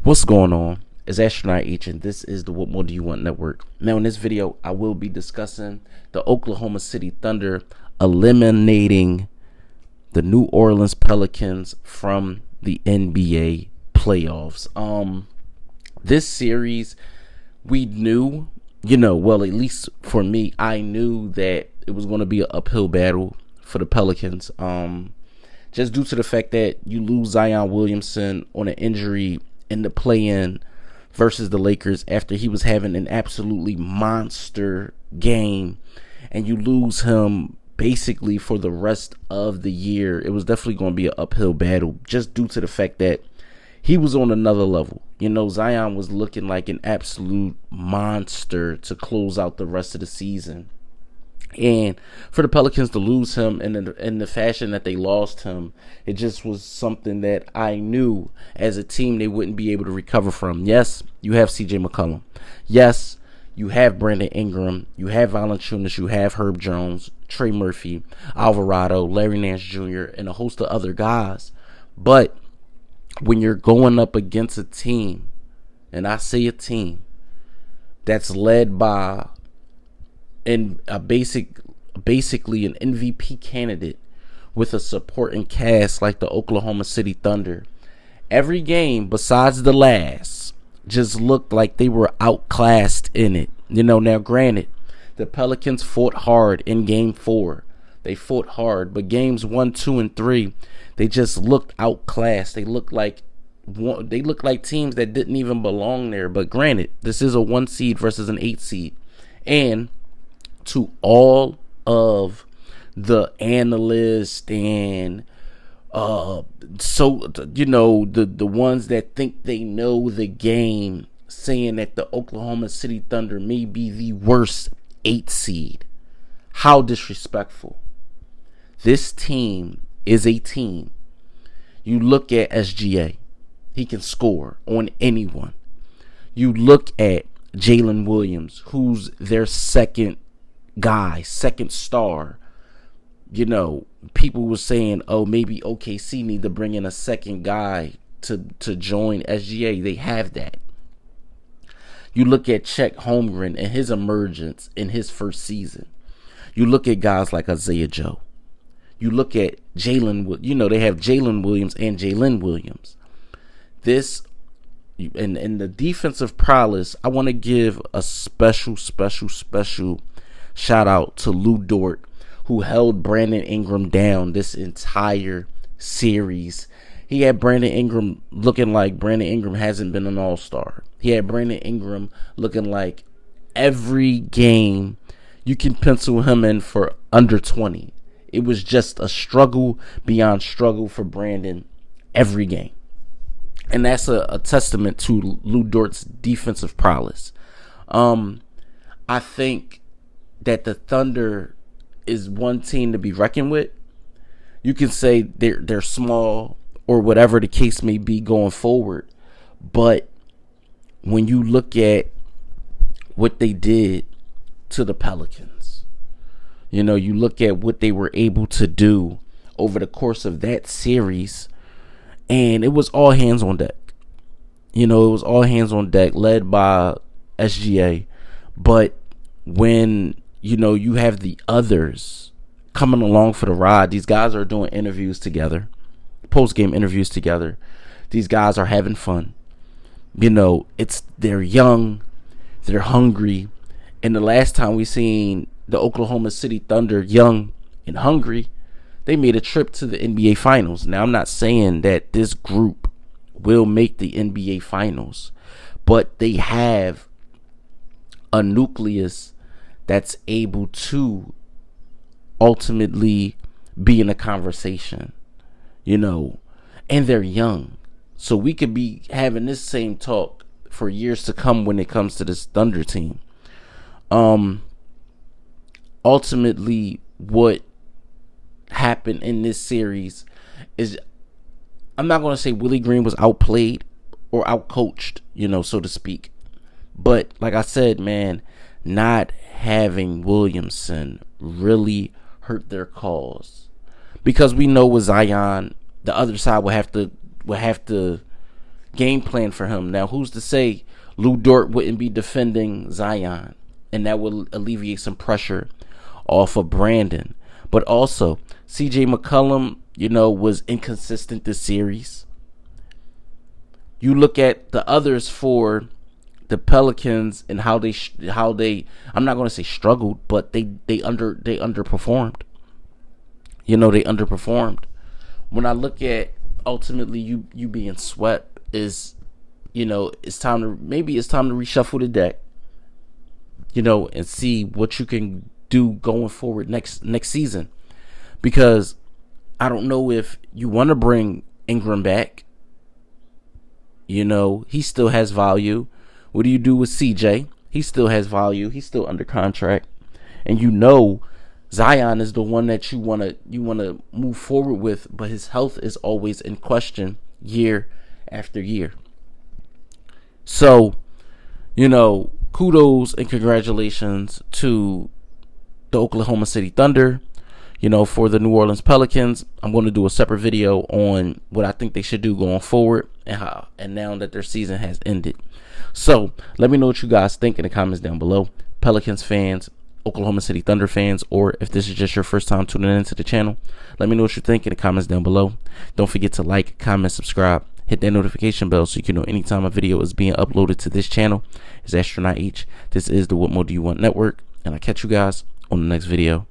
What's going on? It's Astronaut H, and this is the What More Do You Want Network. Now, in this video, I will be discussing the Oklahoma City Thunder eliminating the New Orleans Pelicans from the NBA playoffs. This series, we knew, well, at least for me, I knew that it was going to be an uphill battle for the Pelicans. Just due to the fact that you lose Zion Williamson on an injury in the play-in versus the Lakers after he was having an absolutely monster game, and you lose him basically for the rest of the year. It was definitely going to be an uphill battle just due to the fact that he was on another level. Zion was looking like an absolute monster to close out the rest of the season. And for the Pelicans to lose him in the fashion that they lost him, it just was something that I knew as a team they wouldn't be able to recover from. Yes, you have C.J. McCollum. Yes, you have Brandon Ingram. You have Valanciunas. You have Herb Jones, Trey Murphy, Alvarado, Larry Nance Jr., and a host of other guys. But when you're going up against a team, and I say a team, that's led by basically an MVP candidate with a supporting cast like the Oklahoma City Thunder, every game besides the last just looked like they were outclassed in it. Now granted, the Pelicans fought hard in game 4. They fought hard, but games 1, 2, and 3, they just looked outclassed. They looked like teams that didn't even belong there. But granted, this is a 1 seed versus an 8 seed. And to all of the analysts and the ones that think they know the game, saying that the Oklahoma City Thunder may be the worst 8 seed. How disrespectful. This team is a team. You look at SGA. He can score on anyone. You look at Jalen Williams, who's their second guy, second star. People were saying, oh, maybe OKC need to bring in a second guy to join SGA. They have that. You look at Chet Holmgren and his emergence in his first season. You look at guys like Isaiah Joe. You look at Jalen, they have Jalen Williams and Jalen Williams. This, and the defensive prowess, I want to give a special shout out to Lou Dort, who held Brandon Ingram down this entire series. He had Brandon Ingram looking like Brandon Ingram hasn't been an all-star. He had Brandon Ingram looking like every game you can pencil him in for under 20. It was just a struggle beyond struggle for Brandon every game. And that's a testament to Lou Dort's defensive prowess. I think that the Thunder is one team to be reckoned with. You can say they're small or whatever the case may be going forward, but when you look at what they did to the Pelicans, you look at what they were able to do over the course of that series, and it was all hands on deck. It was all hands on deck, led by SGA. But when you have the others coming along for the ride, these guys are doing interviews together, post-game interviews together. These guys are having fun. They're young, they're hungry. And the last time we seen the Oklahoma City Thunder young and hungry, they made a trip to the NBA Finals. Now, I'm not saying that this group will make the NBA Finals, but they have a nucleus that's able to ultimately be in a conversation, and they're young. So we could be having this same talk for years to come when it comes to this Thunder team. Ultimately, what happened in this series is, I'm not going to say Willie Green was outplayed or outcoached, so to speak. But like I said, man, not having Williamson really hurt their cause, because we know with Zion, the other side will have to game plan for him. Now, who's to say Lou Dort wouldn't be defending Zion, and that will alleviate some pressure off of Brandon. But also, CJ McCollum, was inconsistent this series. You look at the others for the Pelicans and how they I'm not going to say struggled, but they underperformed. They underperformed. When I look at ultimately you being swept is, it's time to reshuffle the deck, and see what you can do going forward next season. Because I don't know if you want to bring Ingram back. He still has value. What do you do with CJ? He still has value. He's still under contract. And Zion is the one that you wanna move forward with, but his health is always in question year after year. So, kudos and congratulations to the Oklahoma City Thunder. For the New Orleans Pelicans, I'm going to do a separate video on what I think they should do going forward and now that their season has ended. So let me know what you guys think in the comments down below. Pelicans fans, Oklahoma City Thunder fans, or if this is just your first time tuning into the channel, let me know what you think in the comments down below. Don't forget to like, comment, subscribe, hit that notification bell so you can know anytime a video is being uploaded to this channel. It's Astronaut H. This is the What More Do You Want Network, and I'll catch you guys on the next video.